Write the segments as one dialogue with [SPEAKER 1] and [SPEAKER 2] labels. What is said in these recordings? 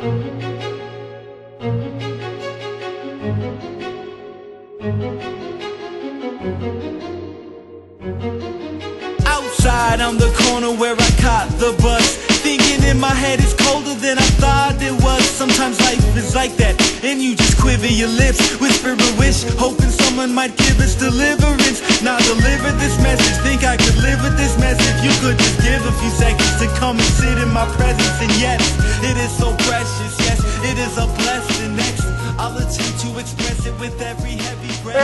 [SPEAKER 1] Outside on the corner where I caught the bus, thinking in my head it's colder than I thought it was. Sometimes life is like that, and you just quiver your lips, whisper a wish, hoping someone might give us deliverance. Now deliver this message, think I could live with this message. You could just give a few seconds to come and sit in my presence. And yes, it is so precious, yes, it is a blessing. Next, I'll attempt to express it with every heavy breath.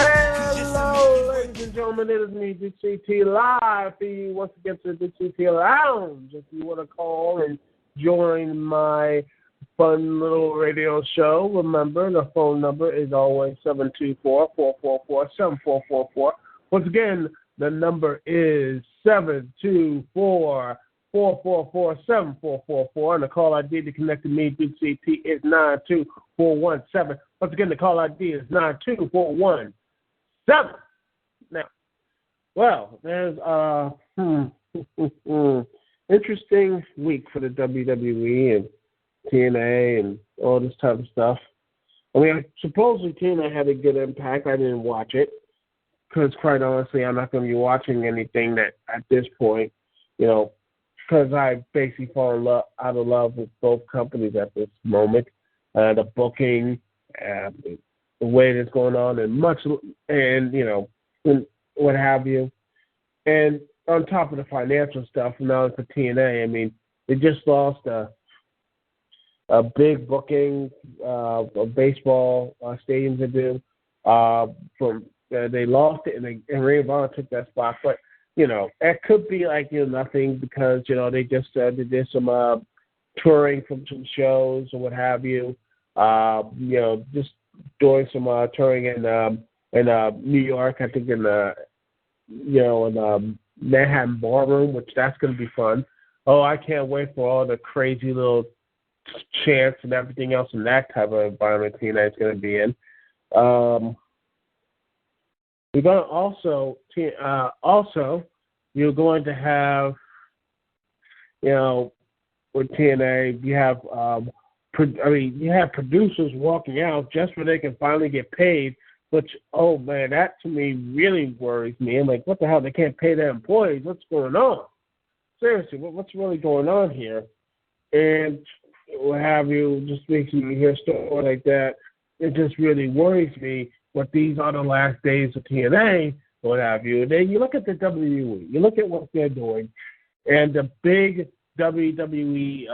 [SPEAKER 2] Hello, ladies and gentlemen, it is me, Dukect Live, for you once again to the Dukect Lounge. If you want to call and join my fun little radio show, remember the phone number is always 724-444-7444. Once again, the number is 724-444-7444, and the call ID to connect to me, Dukect, is 92417. Once again, the call ID is 92417. Now, well, there's interesting week for the WWE and TNA and all this type of stuff. I mean, supposedly TNA had a good impact. I didn't watch it because, quite honestly, I'm not going to be watching anything that at this point, you know, because I basically fall out of love with both companies at this moment. The booking, the way that's going on, and you know, and what have you. And on top of the financial stuff, now for TNA, I mean, they just lost a big booking of baseball stadiums to do. They lost it, and Ring of Honor took that spot. But you know, it could be like nothing because they just they did some touring from some shows or what have you. Just doing some touring in New York, I think in Manhattan Ballroom, which that's going to be fun. Oh, I can't wait for all the crazy little chants and everything else in that type of environment TNA is going to be in. We're going to you're going to have, with TNA, you have you have producers walking out just so they can finally get paid, which, oh man, that to me really worries me. I'm like, what the hell? They can't pay their employees. What's going on? Seriously, what's really going on here? And what have you, just makes me hear stuff like that. It just really worries me. But these are the last days of TNA, what have you. And then you look at the WWE. You look at what they're doing, and the big WWE,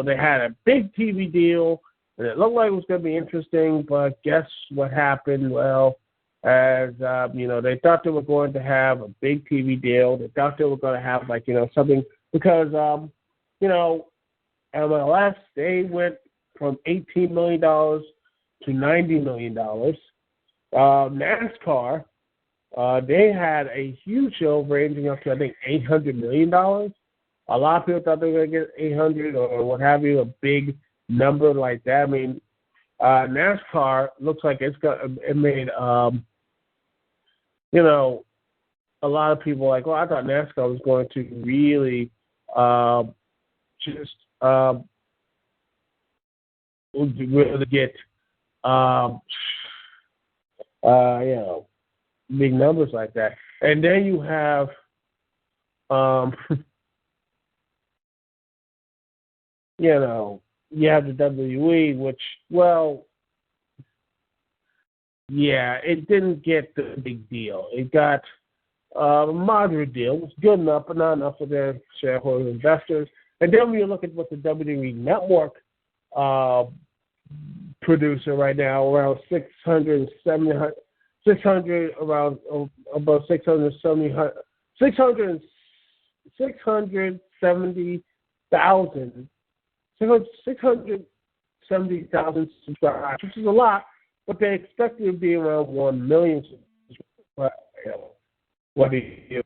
[SPEAKER 2] they had a big TV deal, and it looked like it was going to be interesting, but guess what happened? Well, as, they thought they were going to have a big TV deal. They thought they were going to have, something, because, MLS, they went from $18 million to $90 million. NASCAR, they had a huge show ranging up to, I think, $800 million. A lot of people thought they were going to get 800 or what have you, a big number like that. I mean, NASCAR looks like it made, a lot of people like, well, I thought NASCAR was going to really really get, big numbers like that. And then you have, you have the WWE, which, well, yeah, it didn't get the big deal. It got a moderate deal. It was good enough, but not enough for their shareholders, investors. And then when you look at what the WWE Network producer right now, around 670,000 subscribers, which is a lot, but they expect it to be around 1 million subscribers. What do you?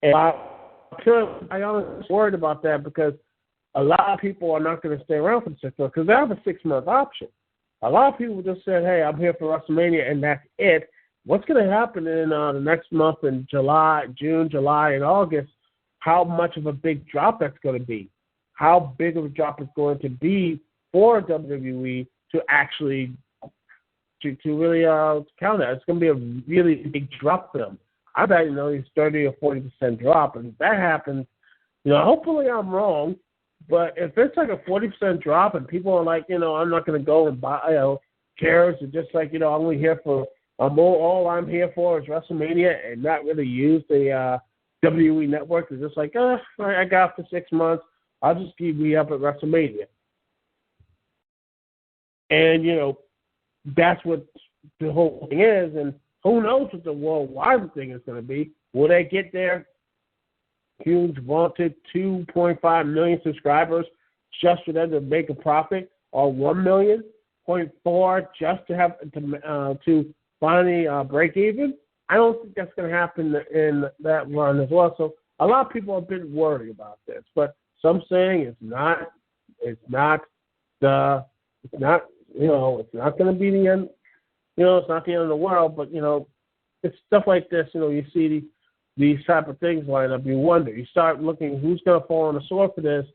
[SPEAKER 2] And I honestly worried about that because a lot of people are not going to stay around for the 6 months because they have a 6-month option. A lot of people just said, hey, I'm here for WrestleMania, and that's it. What's going to happen in the next month in June, July, and August? How much of a big drop that's going to be? How big of a drop it's going to be for WWE to actually to really count that. It's going to be a really big drop for them. I bet, it's 30 or 40% drop. And if that happens, hopefully I'm wrong. But if it's like a 40% drop and people are like, I'm not going to go and buy, chairs, and just like, I'm only here for, all I'm here for is WrestleMania and not really use the WWE network. It's just like, I got for 6 months. I'll just keep me up at WrestleMania. And, that's what the whole thing is. And who knows what the worldwide thing is going to be. Will they get their huge vaunted 2.5 million subscribers just for them to make a profit, or 1.4 million just to have to finally break even? I don't think that's going to happen in that run as well. So a lot of people have been worried about this, but some saying it's not going to be the end. It's not the end of the world, but it's stuff like this. You see these type of things line up. You wonder. You start looking who's going to fall on the sword for this,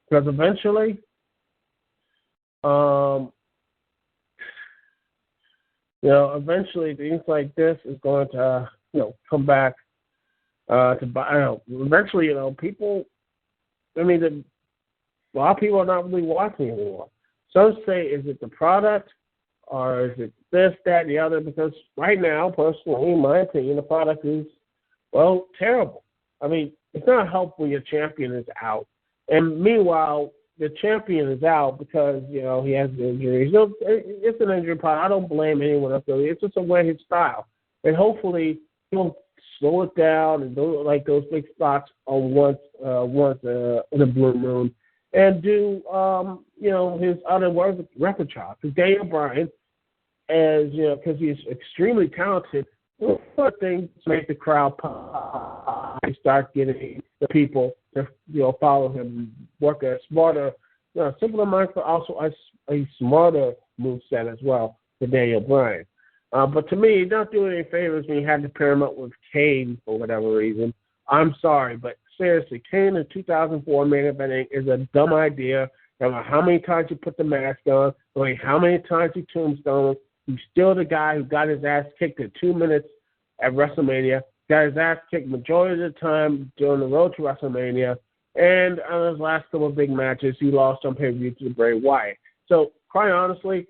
[SPEAKER 2] because eventually, eventually things like this is going to come back to buy. Eventually, people. A lot of people are not really watching anymore. Some say, is it the product, or is it this, that, and the other? Because right now, personally, in my opinion, the product is, terrible. It's not helpful when your champion is out. And meanwhile, the champion is out because, he has injuries. It's an injury problem. I don't blame anyone else. It's just a way his style. And hopefully he'll slow it down and do like those big spots on once in a blue moon. And do, his other repertoire. Because Daniel Bryan, because he's extremely talented, one thing to make the crowd pop, start getting the people to, follow him, work a smarter, simpler mind, but also a smarter moveset as well for Daniel Bryan. But to me, not doing any favors when you had to pair him up with Kane for whatever reason. I'm sorry, but seriously, Kane in 2004 main eventing is a dumb idea. No matter how many times you put the mask on, no matter how many times you tombstone, he's still the guy who got his ass kicked in 2 minutes at WrestleMania, got his ass kicked majority of the time during the road to WrestleMania, and on his last couple of big matches, he lost on pay-per-view to Bray Wyatt. So, quite honestly,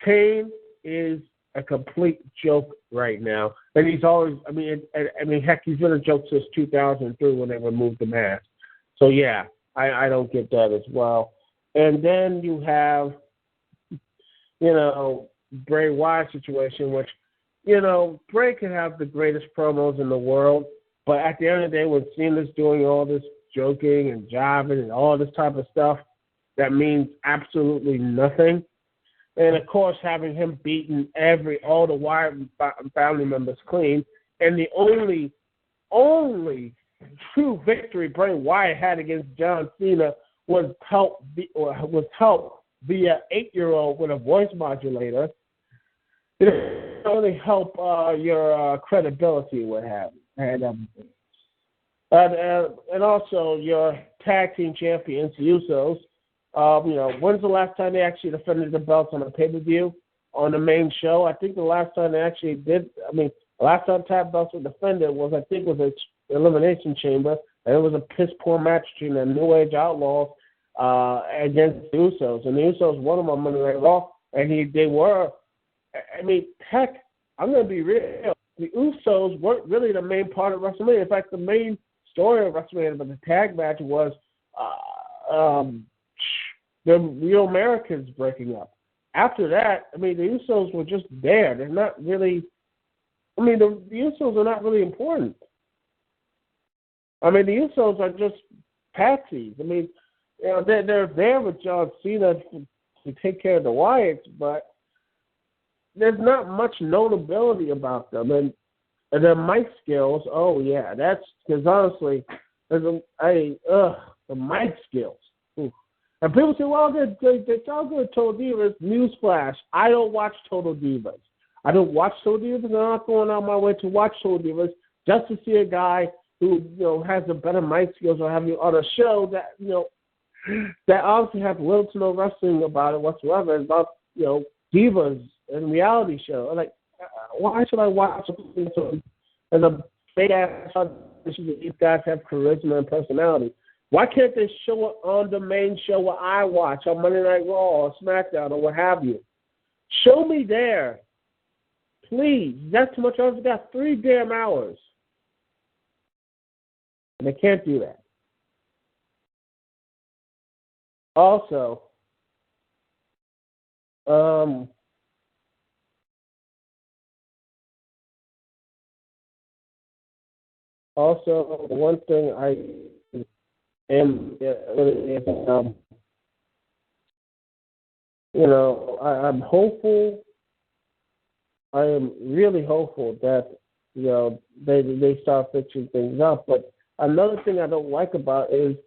[SPEAKER 2] Kane is a complete joke right now. And he's always, heck, he's been a joke since 2003 when they removed the mask. So, yeah, I don't get that as well. And then you have, Bray Wyatt situation, which, Bray can have the greatest promos in the world, but at the end of the day, when Cena's doing all this joking and jiving and all this type of stuff, that means absolutely nothing. And, of course, having him beaten all the Wyatt family members clean. And the only true victory Bray Wyatt had against John Cena was helped via 8-year-old with a voice modulator. It only help your credibility, what have you, and everything. And also your tag team champions, the Usos. When's the last time they actually defended the belts on a pay-per-view on the main show? I think the last time they actually did, the last time tag belts were defended was an Elimination Chamber, and it was a piss-poor match between the New Age Outlaws against the Usos. And the Usos won them on Monday Night Raw, and they were, heck, I'm going to be real. The Usos weren't really the main part of WrestleMania. In fact, the main story of WrestleMania, but the tag match was the Real Americans breaking up. After that, the Usos were just there. They're not really, the Usos are not really important. The Usos are just patsies. They're there with John Cena to take care of the Wyatts, but there's not much notability about them. And their mic skills, oh yeah, that's because honestly, the mic skills. And people say, well, they're all good at Total Divas. Newsflash, I don't watch Total Divas. I don't watch Total Divas, and I'm not going out my way to watch Total Divas just to see a guy who has a better mic skills or have you on a show that that obviously have little to no wrestling about it whatsoever. It's about, divas and reality show. Like, why should I watch something as a fake ass? These guys have charisma and personality. Why can't they show it on the main show where I watch on Monday Night Raw or SmackDown or what have you? Show me there, please. That's too much. I've got 3 damn hours, and they can't do that. Also, one thing I am, I'm hopeful. I am really hopeful that they start fixing things up. But another thing I don't like about it is,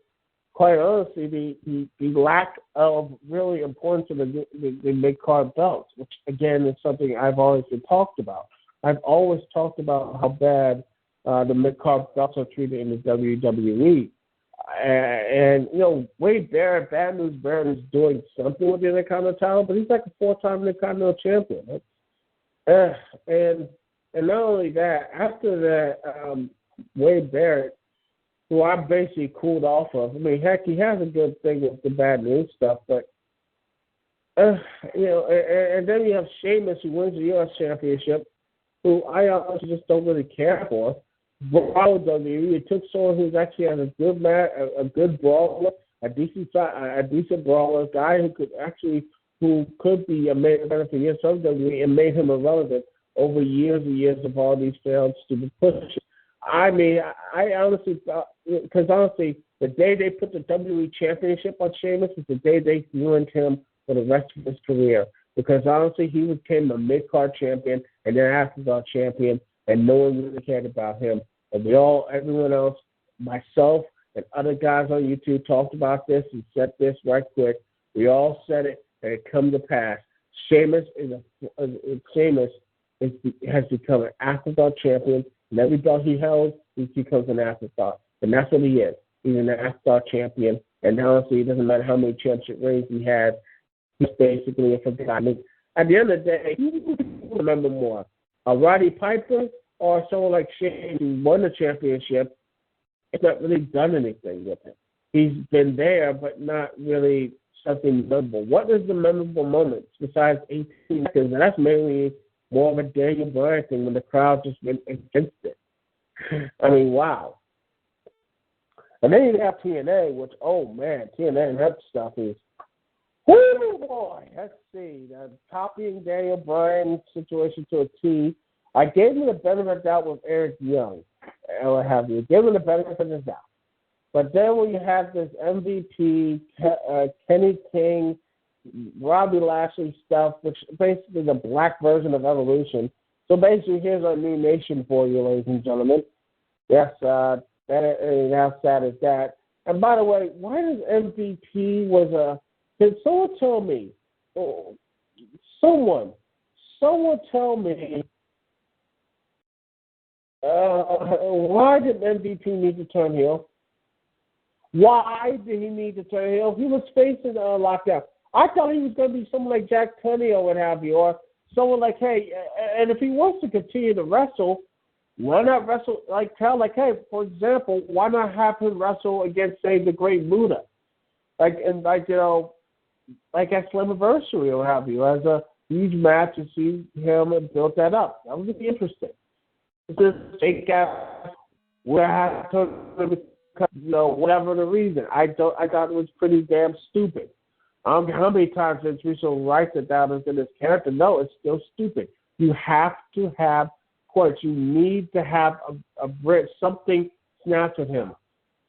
[SPEAKER 2] quite honestly, the lack of really importance of the mid-card belts, which, again, is something I've always been talked about. I've always talked about how bad the mid-card belts are treated in the WWE. And Wade Barrett, Bad News Barrett, is doing something with the Intercontinental title, but he's like a 4-time Intercontinental champion. And not only that, after that, Wade Barrett, who I basically cooled off of. I mean, heck, he has a good thing with the Bad News stuff, but and then you have Sheamus, who wins the U.S. Championship, who I honestly just don't really care for. Bravo WWE, it took someone who's actually has a good match, a good brawler, a decent brawler, guy who could be a main event for years of WWE, and made him irrelevant over years and years of all these failed stupid pushes. I mean, I honestly thought, because honestly, the day they put the WWE Championship on Sheamus is the day they ruined him for the rest of his career. Because honestly, he became a mid-card champion and then afterthought champion, and no one really cared about him. And everyone else, myself and other guys on YouTube talked about this and said this right quick. We all said it, and it come to pass. Sheamus has become an afterthought champion. And every belt he held, he becomes an afterthought. And that's what he is. He's an afterthought champion. And honestly, it doesn't matter how many championship reigns he had. He's basically a forgotten. At the end of the day, who will remember more? A Roddy Piper or someone like Shane who won the championship? It's not really done anything with it. He's been there, but not really something memorable. What is the memorable moments besides 18 seconds? And that's mainly more of a Daniel Bryan thing when the crowd just went against it. I mean, wow. And then you have TNA, which, oh man, TNA and that stuff is, whoo boy. Let's see, copying Daniel Bryan's situation to a T. I gave him the benefit of the doubt with Eric Young, and what have you. Gave him the benefit of the doubt. But then when you have this MVP, Kenny King, Robbie Lashley stuff, which basically the black version of Evolution. So basically, here's our new nation for you, ladies and gentlemen. Yes, how sad is that? And by the way, why does MVP Can someone tell me? Someone tell me. Why did MVP need to turn heel? Why did he need to turn heel? He was facing lockdown. I thought he was going to be someone like Jack Tunney or what have you, or someone like, hey, and if he wants to continue to wrestle, why not wrestle hey, for example, why not have him wrestle against, say, the Great Muta, like at Slammiversary or what have you, as a huge match to see him and build that up. That would be interesting. This fake out whatever the reason. I thought it was pretty damn stupid. How many times has Russo writes it down as in his character? No, it's still stupid. You have to have points. You need to have a bridge, something snapped with him.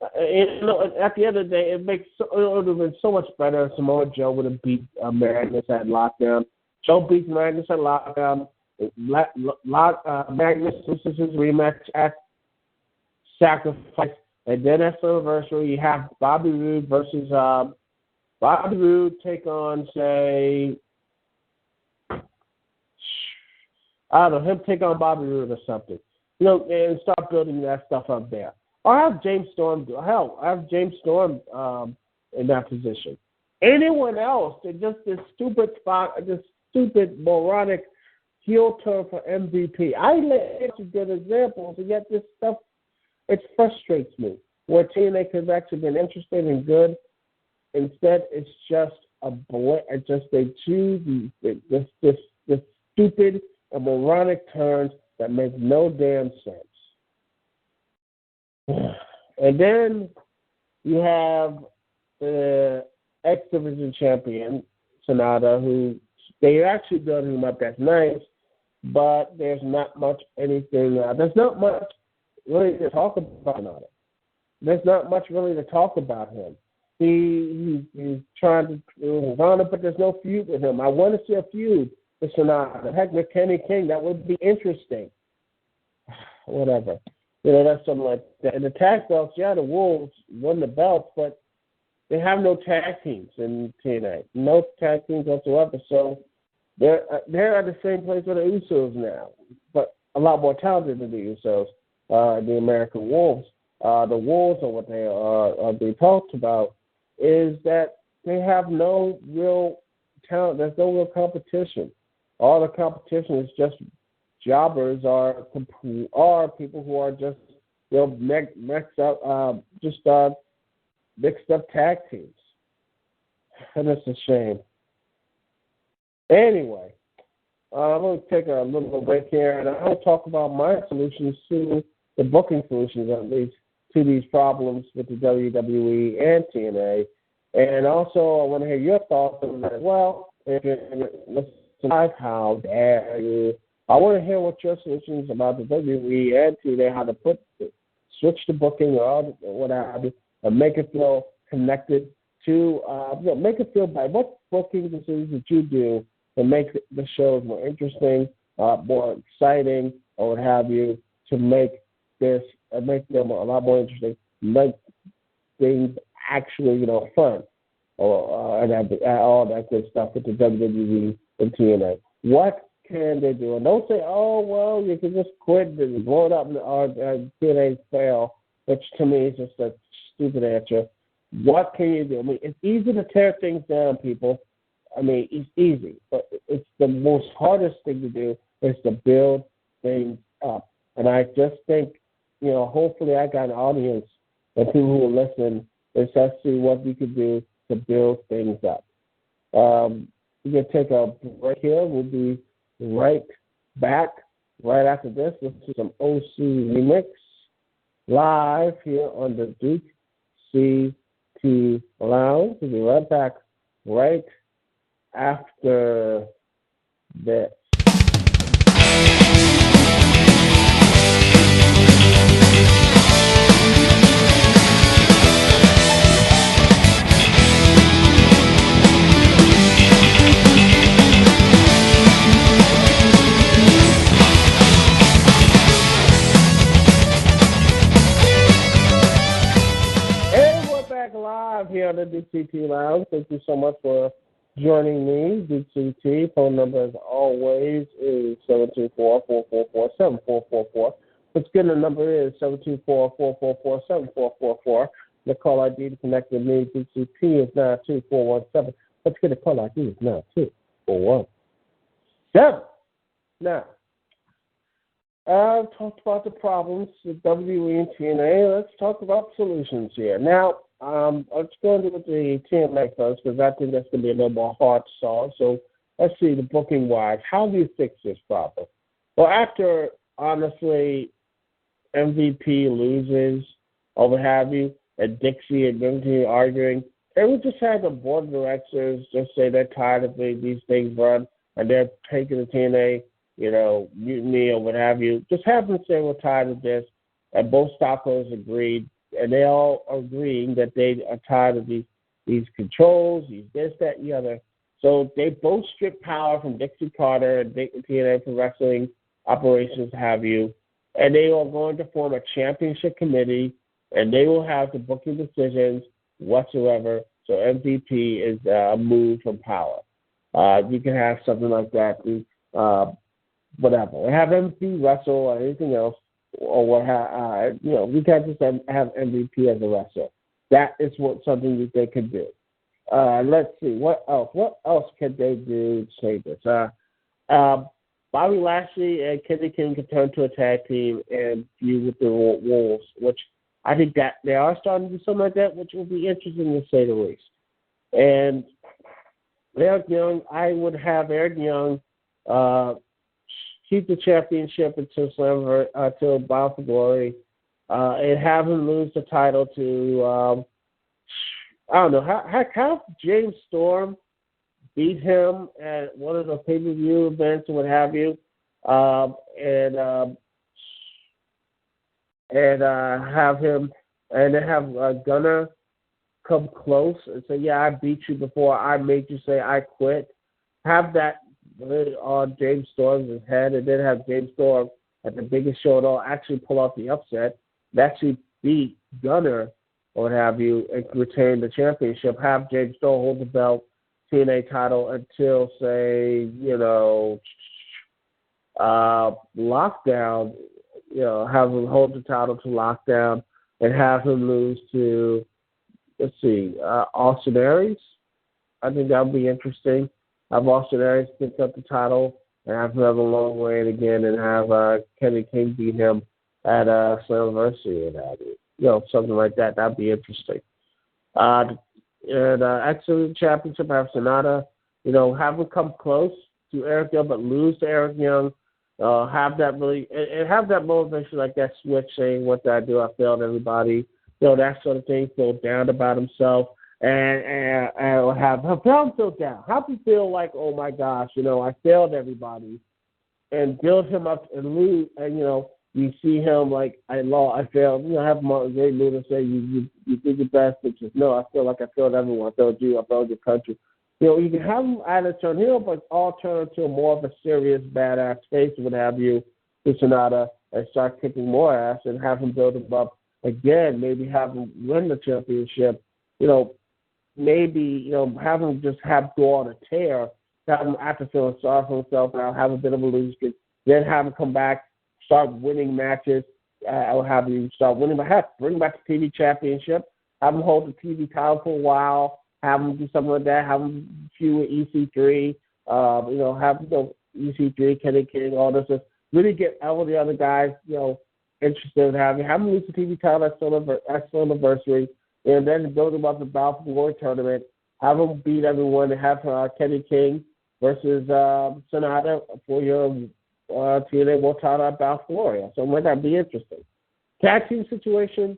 [SPEAKER 2] At the end of the day, it would have been so much better if Samoa Joe would have beat Magnus at Lockdown. Joe beats Magnus at Lockdown. Magnus loses his rematch at Sacrifice. And then at Slammiversary, you have Bobby Roode versus Bobby Roode take on, say, I don't know, him take on Bobby Roode or something. And start building that stuff up there. Or have James Storm in that position. Anyone else, they're just this stupid spot, this stupid moronic heel turn for MVP. I let you good examples, and yet this stuff, it frustrates me. Where TNA could have actually been interesting and good, instead it's just a it's just they choose this stupid and moronic turns that make no damn sense. And then you have the X Division champion, Sonata, who they actually built him up. That's nice, but there's not much anything. There's not much really to talk about on it. There's not much really to talk about him. He's trying to do his honor, but there's no feud with him. I want to see a feud with Sonata. Heck, with Kenny King, that would be interesting. Whatever. That's something like that. And the tag belts, yeah, the Wolves won the belts, but they have no tag teams in TNA. No tag teams whatsoever. So they're at the same place with the Usos now, but a lot more talented than the Usos, the American Wolves. The Wolves, or what they are being talked about, is that they have no real talent. There's no real competition. All the competition is just jobbers, are people who are just mixed up tag teams, and it's a shame. Anyway, I'm going to take a little break here, and I'll talk about my solutions to the booking solutions, at least, to these problems with the WWE and TNA. And also, I want to hear your thoughts on that as well. If you're listening live, how dare you? I want to hear what your solutions about the WWE and TNA, how to switch the booking or what have you, and make it feel connected to, make it feel by what booking decisions that you do to make the shows more interesting, more exciting, or what have you, to make them a lot more interesting, make things actually, fun, and all that good stuff with the WWE and TNA. What can they do? And don't say, oh, well, you can just quit and blow it up and TNA fail, which to me is just a stupid answer. What can you do? I mean, it's easy to tear things down, people. I mean, it's easy, but it's the most hardest thing to do is to build things up. And I just think, hopefully I got an audience and people who will listen and let's see what we could do to build things up. We're going to take a break here. We'll be right back right after this. This is some OC Remix live here on the Dukect Lounge. We'll be right back right after this. Live here on the Dukect Lounge. Thank you so much for joining me. Dukect phone number, as always, is 724-444-7444. Let's get the number is 724-444-7444. The call ID to connect with me, Dukect, is 92417. Let's get the call ID is 92417. Now, I've talked about the problems with WWE and TNA. Let's talk about solutions here. Now, let's go into the TNA first, because I think that's going to be a little more hard to solve. So let's see, the booking-wise, how do you fix this problem? Well, after, honestly, MVP loses, or what have you, and Dixie and Dixie arguing, they would just have the board of directors just say they're tired of these things run, and they're taking the TNA, mutiny or what have you. Just have them say we're tired of this, and both stockholders agreed. And they all agreeing that they are tired of these controls, these this, that, and the other. So they both strip power from Dixie Carter and TNA for wrestling operations, have you. And they are going to form a championship committee, and they will have the booking decisions whatsoever. So MVP is moved from power. You can have something like that, whatever. Have MVP wrestle or anything else. Or what we can't just have MVP as a wrestler. That is something that they could do. Let's see what else. What else could they do to say this? Bobby Lashley and Kenny King can turn to a tag team and feud with the Wolves, which I think that they are starting to do something like that, which will be interesting to say the least. And Eric Young, I would have Eric Young keep the championship until Bound for Glory, and have him lose the title to I don't know, have James Storm beat him at one of the pay-per-view events or what have you, and have him, and then have Gunner come close and say, yeah, I beat you before I made you say I quit. Have that on James Storm's head, and then have James Storm at the biggest show at all actually pull off the upset and actually beat Gunner or what have you and retain the championship. Have James Storm hold the belt, TNA title until, say, Lockdown, have him hold the title to Lockdown and have him lose to, Austin Aries. I think that would be interesting. Have Austin Aries pick up the title and have him have a long reign again and have Kenny King beat him at Slammiversary and have it. Something like that. That'd be interesting. And Excellent Championship, have Sonata, have him come close to Eric Young but lose to Eric Young. Have that really, and have that motivation, like that switch saying, what did I do? I failed everybody. That sort of thing. Feel down about himself. And have him feel down. Have him feel like, oh my gosh, I failed everybody. And build him up and lose. And, you see him like, I failed. Have him on a great mood and say, you did your best. But just, no, I feel like I failed everyone. I failed you. I failed your country. You can have him either turn heel, but all turn into more of a serious, badass face, what have you, to Sonata, and start kicking more ass and have him build him up again. Maybe have him win the championship. Maybe, have him just go on a tear, have him after feeling sorry for himself, now have a bit of a lose, then have him come back, start winning matches, or have him start winning, but bring back the TV championship, have him hold the TV title for a while, have him do something like that, have him feud with EC3, have EC3, Kenny King, all this, just really get all the other guys, interested in have him lose the TV title at Slammiversary, and then build him up the Bound for Glory tournament, have him beat everyone, and have Kenny King versus Sonata for your TNA World title at Bound for Glory. So might that be interesting. Tag team situation,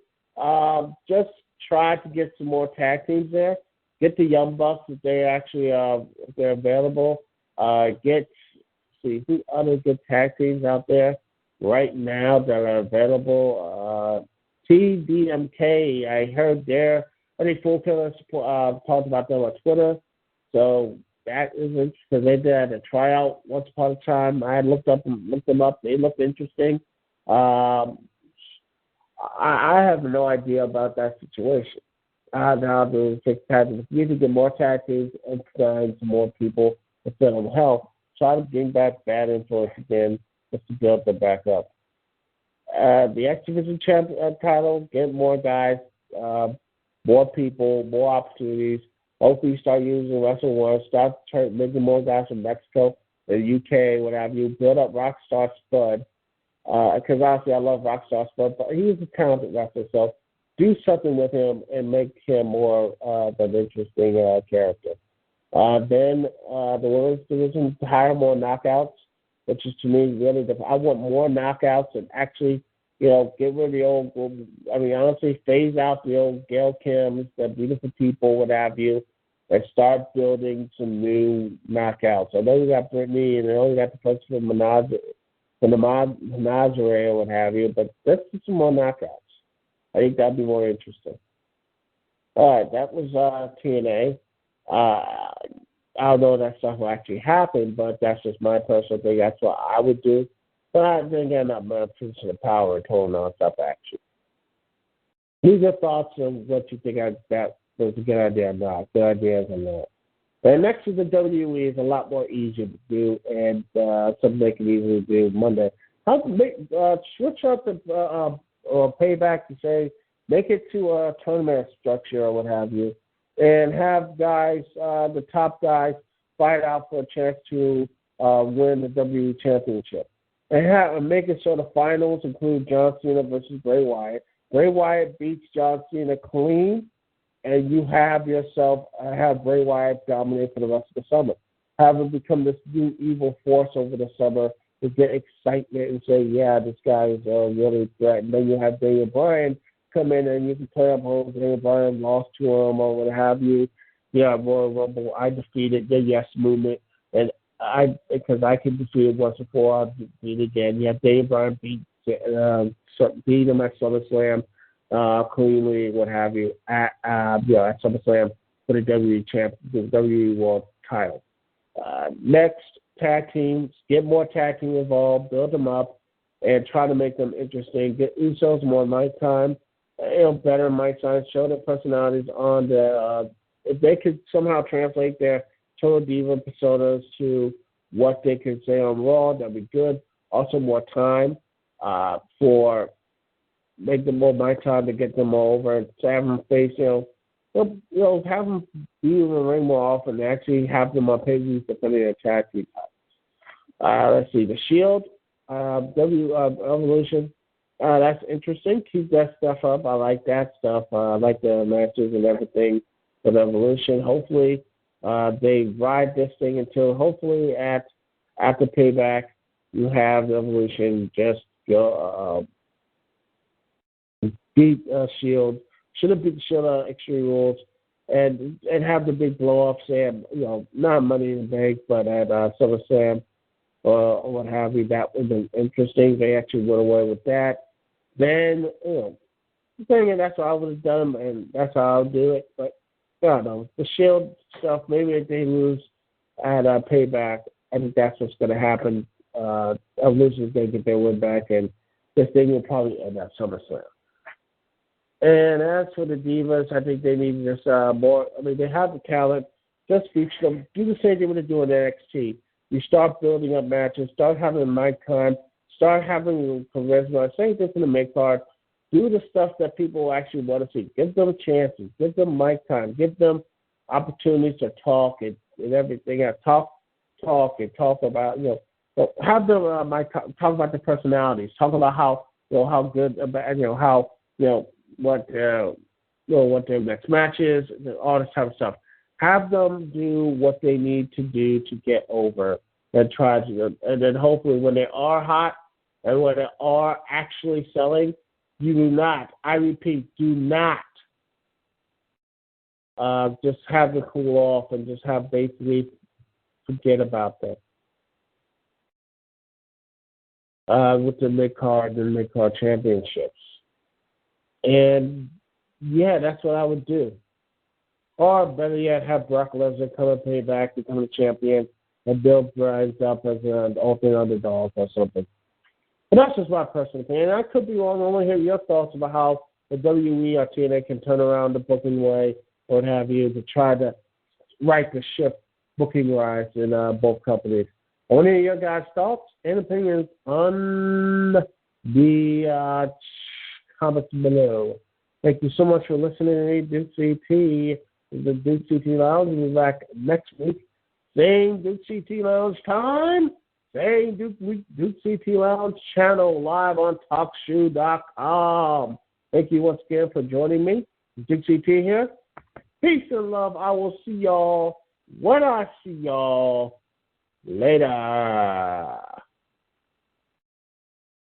[SPEAKER 2] just try to get some more tag teams there. Get the Young Bucks if they actually if they're available. See who other good tag teams out there right now that are available. TDMK, I heard I think Full Killer talked about them on Twitter. So that is interesting because they did a tryout once upon a time. I had looked them up. They looked interesting. I have no idea about that situation. Now the tag teams. You need to get more tag teams and some more people to fit on hell. Try to bring back Bad Influence again just to build them back up. The X Division title, get more guys, more people, more opportunities. Hopefully, start using Wrestle One. Start making more guys from Mexico, the UK, what have you. Build up Rockstar Spud. Because honestly, I love Rockstar Spud, but he's a talented wrestler. So do something with him and make him more of an interesting character. Then the women's division, hire more knockouts, which is to me really I want more knockouts and actually, get rid of the old, honestly, phase out the old Gail Kims, the beautiful people, what have you, and start building some new knockouts. I know you got Brittany and they only got the folks from Menagerie or what have you, but let's do some more knockouts. I think that'd be more interesting. All right, that was TNA. I don't know if that stuff will actually happen, but that's just my personal thing. That's what I would do. But then again, I'm not a position of power and total non-stop action. Leave your thoughts on what you think that was a good idea or not. Good ideas or not. And next is the WWE is a lot more easier to do and something they can easily do Monday. How to switch up the or payback to say make it to a tournament structure or what have you, and have guys, the top guys, fight out for a chance to win the WWE Championship. And make it so the finals include John Cena versus Bray Wyatt. Bray Wyatt beats John Cena clean, and you have Bray Wyatt dominate for the rest of the summer. Have him become this new evil force over the summer to get excitement and say, yeah, this guy is really a threat. And then you have Daniel Bryan come in and you can play up home. Daniel Bryan lost to him or what have you. Yeah, Royal Rumble, I defeated the Yes Movement. And because I can defeat it once before, I'll defeat it again. Yeah, Daniel Bryan beat him at SummerSlam cleanly, what have you, at SummerSlam for the WWE World title. Next, tag teams, get more tag teams involved, build them up, and try to make them interesting. Get Usos more mic time, better mic time, show their personalities on the. If they could somehow translate their Total Diva personas to what they can say on Raw, that'd be good. Also, more time make them more mic time to get them over and to have them face, have them be in the ring more often and actually have them on pay-per-views defending their tag team titles. Let's see, the Shield, Evolution. That's interesting. Keep that stuff up. I like that stuff. I like the matches and everything for the Evolution. Hopefully, they ride this thing until hopefully after Payback, you have the Evolution just go beat Shield. Should have beat Shield Extreme Rules and have the big blow ups and not Money in the Bank, but at SummerSlam or what have you. That would have been interesting. They actually went away with that. Then that's what I would have done, and that's how I'll do it. But I don't know, the Shield stuff. Maybe if they lose at Payback, I think that's what's going to happen. Evolution is going to get their win back, and this thing will probably end at SummerSlam. And as for the Divas, I think they need just more. I mean, they have the talent. Just feature them. Do the same thing what they do in NXT. You start building up matches. Start having mic time. Start having charisma. Same thing in the mid card. Do the stuff that people actually want to see. Give them chances. Give them mic time. Give them opportunities to talk and everything. Talk about have them talk about the personalities. Talk about how good about what their next match is, all this type of stuff. Have them do what they need to do to get over and try to, and then hopefully when they are hot and when they are actually selling, you do not, I repeat, do not just have them cool off and just have basically forget about them. With the mid-card and mid-card championships. And, yeah, that's what I would do. Or, better yet, have Brock Lesnar come and pay back, become a champion, and build Grimes up as an ultimate underdog or something. But that's just my personal opinion. I could be wrong. I want to hear your thoughts about how the WWE or TNA can turn around the booking way or what have you to try to right the ship booking-wise in both companies. I want to hear your guys' thoughts and opinions on the comments below. Thank you so much for listening to me, Duke CT, the Duke CT Lounge. We'll be back next week. Same Duke CT Lounge time, same Duke CT Lounge channel live on TalkShoe.com. Thank you once again for joining me. Duke CT here. Peace and love. I will see y'all when I see y'all later.